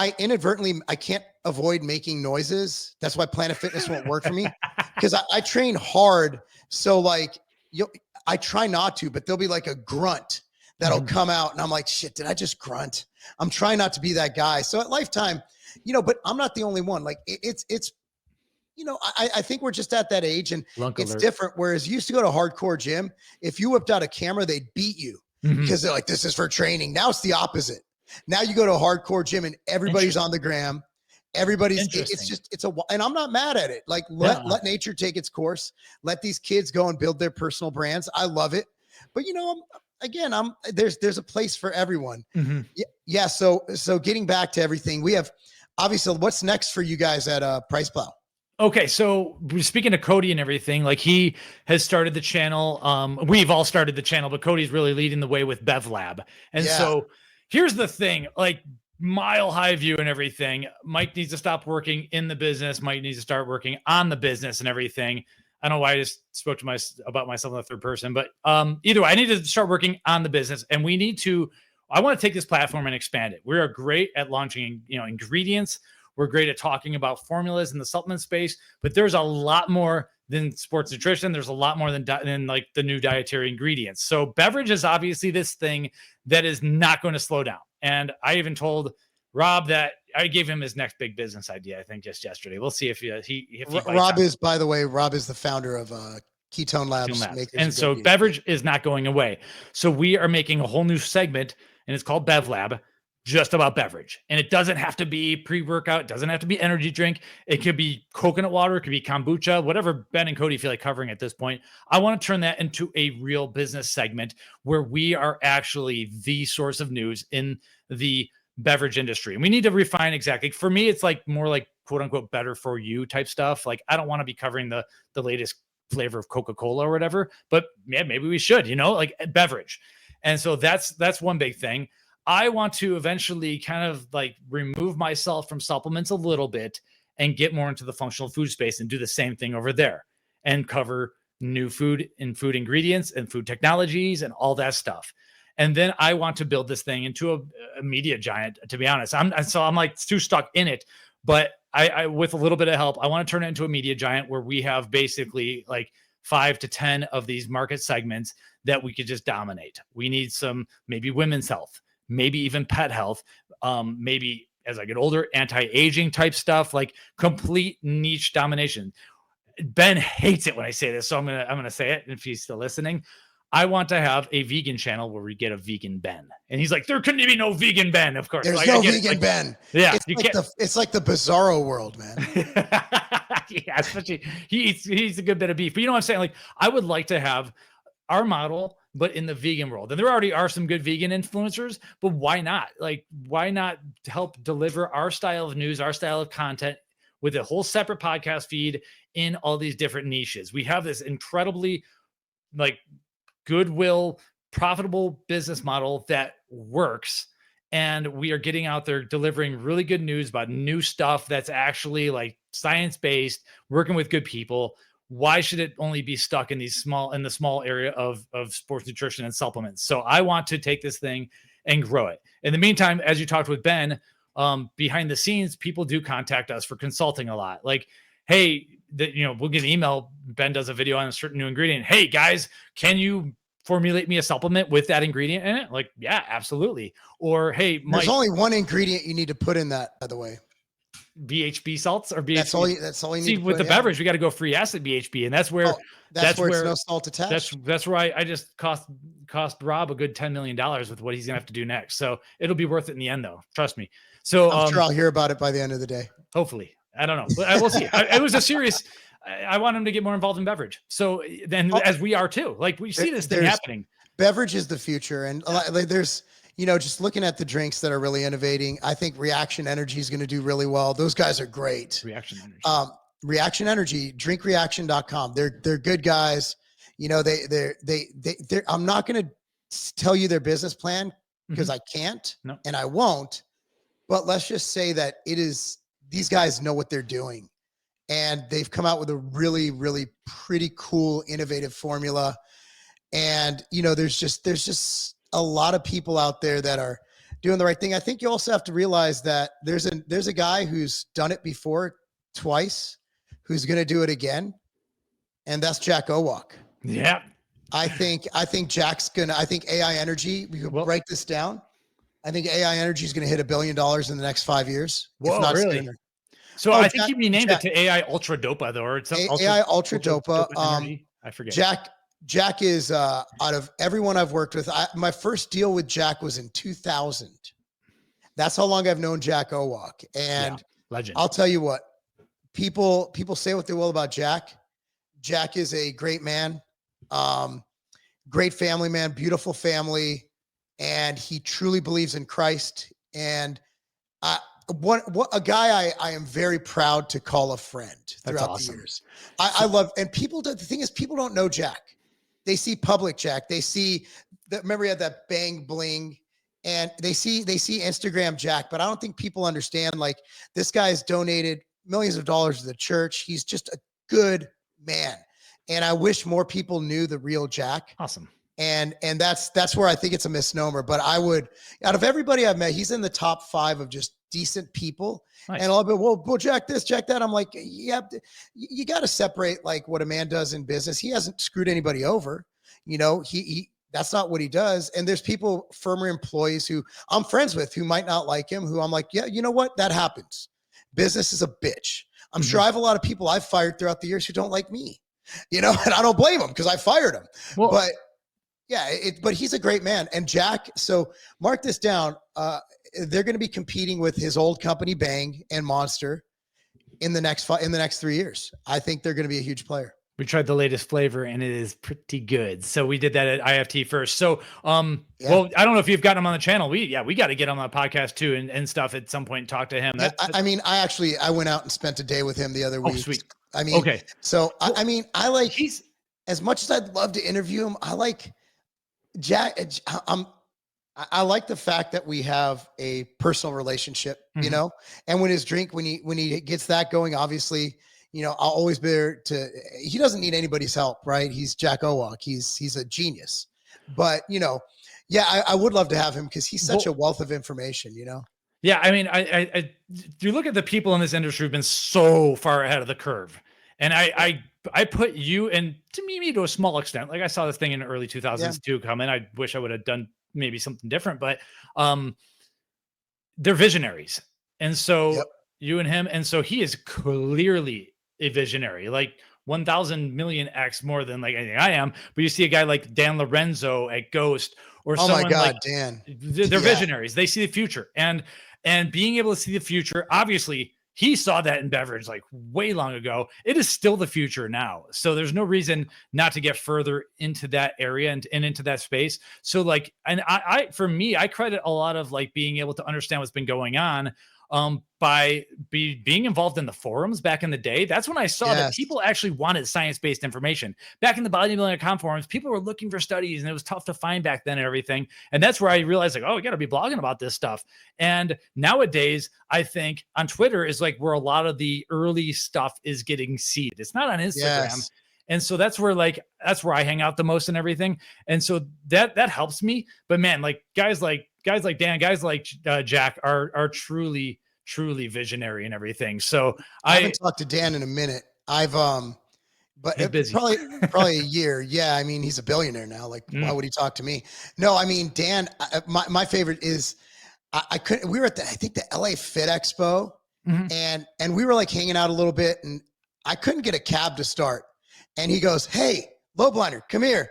I inadvertently, I can't avoid making noises. That's why Planet Fitness won't work for me, because I train hard. So like, I try not to, but there'll be like a grunt that'll come out, and I'm like, shit, did I just grunt? I'm trying not to be that guy. So at Lifetime, but I'm not the only one. Like it's I think we're just at that age, and it's different. Whereas you used to go to a hardcore gym, if you whipped out a camera, they'd beat you because they're like, this is for training. Now it's the opposite. Now you go to a hardcore gym and everybody's on the gram. Everybody's, and I'm not mad at it. Like let nature take its course. Let these kids go and build their personal brands. I love it. But there's a place for everyone. Yeah. So getting back to everything, we have obviously what's next for you guys at Price Plow? Okay, so speaking to Cody and everything, like he has started the channel. We've all started the channel, but Cody's really leading the way with Bev Lab. And so here's the thing, like mile high view and everything. Mike needs to stop working in the business. Mike needs to start working on the business and everything. I don't know why I just spoke to about myself in the third person, but either way, I need to start working on the business, and I want to take this platform and expand it. We are great at launching, ingredients. We're great at talking about formulas in the supplement space, but there's a lot more than sports nutrition. There's a lot more than like the new dietary ingredients. So beverage is obviously this thing that is not going to slow down. And I even told Rob that I gave him his next big business idea, I think just yesterday. We'll see if he Rob is, by the way, Rob is the founder of Ketone Labs. And so beverage is not going away. So we are making a whole new segment, and it's called Bev Lab, just about beverage. And it doesn't have to be pre-workout. It doesn't have to be energy drink. It could be coconut water. It could be kombucha, whatever Ben and Cody feel like covering at this point. I want to turn that into a real business segment where we are actually the source of news in the beverage industry. And we need to refine exactly. For me, it's like more like quote unquote better for you type stuff. Like I don't want to be covering the latest flavor of Coca-Cola or whatever, but yeah, maybe we should, like beverage. And so that's one big thing. I want to eventually kind of like remove myself from supplements a little bit and get more into the functional food space and do the same thing over there and cover new food and food ingredients and food technologies and all that stuff. And then I want to build this thing into a media giant, to be honest. I'm like too stuck in it, but I with a little bit of help, I want to turn it into a media giant where we have basically like 5 to 10 of these market segments that we could just dominate. We need some, maybe women's health, maybe even pet health, maybe as I get older, anti-aging type stuff, like complete niche domination. Ben hates it when I say this, so I'm gonna say it if he's still listening. I want to have a vegan channel where we get a vegan Ben. And he's like, there couldn't be no vegan Ben, of course. There's no vegan Ben. Yeah. It's like the Bizarro world, man. Yeah, especially he eats a good bit of beef. But you know what I'm saying? Like, I would like to have our model, but in the vegan world. And there already are some good vegan influencers, but why not? Like, why not help deliver our style of news, our style of content with a whole separate podcast feed in all these different niches? We have this incredibly like goodwill, profitable business model that works. And we are getting out there delivering really good news about new stuff that's actually like science-based, working with good people. Why should it only be stuck in the small area of sports nutrition and supplements? So I want to take this thing and grow it. In the meantime, as you talked with Ben, behind the scenes, people do contact us for consulting a lot. Like, hey, we'll get an email. Ben does a video on a certain new ingredient. Hey guys, can you formulate me a supplement with that ingredient in it? Like, yeah, absolutely. Or hey, Mike, there's only one ingredient you need to put in that, by the way. BHB salts or BHB. That's all you need. See, with the beverage, we got to go free acid BHB, and that's where that's where it's no salt attached. That's where I just cost Rob a good $10 million with what he's gonna have to do next. So it'll be worth it in the end, though. Trust me. So I'm sure I'll hear about it by the end of the day. Hopefully, I don't know, but I will see. It was a serious. I want him to get more involved in beverage. So then, as we are too, like we see this thing happening. Beverage is the future, and there's. Just looking at the drinks that are really innovating, I think Reaction Energy is going to do really well. Those guys are great. Reaction Energy. Reaction Energy, drinkreaction.com. They're good guys. They're I'm not going to tell you their business plan because I can't and I won't. But let's just say that these guys know what they're doing, and they've come out with a really, really pretty cool, innovative formula. And there's just a lot of people out there that are doing the right thing. I think you also have to realize that there's a guy who's done it before twice, who's going to do it again. And that's Jack Owak. Yeah. I think Jack's I think AI Energy, we could write this down. I think AI Energy is going to hit $1 billion in the next 5 years. Whoa, if not really? sooner. So I think he renamed it to AI Ultra Dopa, though, or it's AI Ultra Dopa. I forget. Jack is out of everyone I've worked with. My first deal with Jack was in 2000. That's how long I've known Jack Owak. And legend. I'll tell you what, people say what they will about Jack. Jack is a great man, great family man, beautiful family, and he truly believes in Christ. And what a guy I am very proud to call a friend throughout the years. I love, and the thing is, people don't know Jack. They see public Jack. They see that. Remember, he had that bang bling, and they see Instagram Jack. But I don't think people understand. Like, this guy's donated millions of dollars to the church. He's just a good man, and I wish more people knew the real Jack. Awesome. And that's where I think it's a misnomer. But I would, out of everybody I've met, he's in the top 5 of just decent people. Nice. And I'll be, well, Jack this, Jack that. I'm like, yeah, you got to separate like what a man does in business. He hasn't screwed anybody over. You know, he that's not what he does. And there's people, former employees who I'm friends with, who might not like him, who I'm like, yeah, you know what? That happens. Business is a bitch. I'm sure I have a lot of people I've fired throughout the years who don't like me, you know, and I don't blame them because I fired them. Well, but yeah, but he's a great man. And Jack, so mark this down. They're going to be competing with his old company, Bang and Monster, in the next 3 years. I think they're going to be a huge player. We tried the latest flavor and it is pretty good. So we did that at IFT first. So, well, I don't know if you've got him on the channel. We got to get him on the podcast too and stuff at some point and talk to him. I mean, I went out and spent a day with him the other week. Sweet. I mean, okay. So I mean, I like, as much as I'd love to interview him, I like Jack. I like the fact that we have a personal relationship, you know, and when he gets that going, obviously, you know, I'll always be there he doesn't need anybody's help, right? He's Jack Owak. He's a genius, but you know, yeah, I would love to have him because he's such a wealth of information, you know? Yeah. I mean, I you look at the people in this industry who've been so far ahead of the curve, and I put you, and to me to a small extent, like I saw this thing in the early 2000s too come in. I wish I would have done maybe something different, but they're visionaries. And so you and him, and so he is clearly a visionary, like 1,000 million X more than like anything I am. But you see a guy like Dan Lorenzo at Ghost, or someone my God, like Dan. They're visionaries. They see the future, and being able to see the future, obviously he saw that in Beverage like way long ago. It is still the future now. So there's no reason not to get further into that area and into that space. So like, and for me, I credit a lot of like being able to understand what's been going on by being involved in the forums back in the day. That's when I saw that people actually wanted science-based information. Back in the bodybuilding.com forums, people were looking for studies and it was tough to find back then and everything. And that's where I realized like, oh, we got to be blogging about this stuff. And nowadays, I think on Twitter is like where a lot of the early stuff is getting seeded. It's not on Instagram. And so that's where I hang out the most and everything. And so that helps me. But man, like guys like Dan, guys like Jack are truly visionary and everything. So I haven't talked to Dan in a minute. But busy. probably a year. Yeah. I mean, he's a billionaire now. Like, why would he talk to me? No, I mean, Dan, my favorite is we were at I think the LA Fit Expo, and we were like hanging out a little bit, and I couldn't get a cab to start. And he goes, "Hey, Lobliner, come here."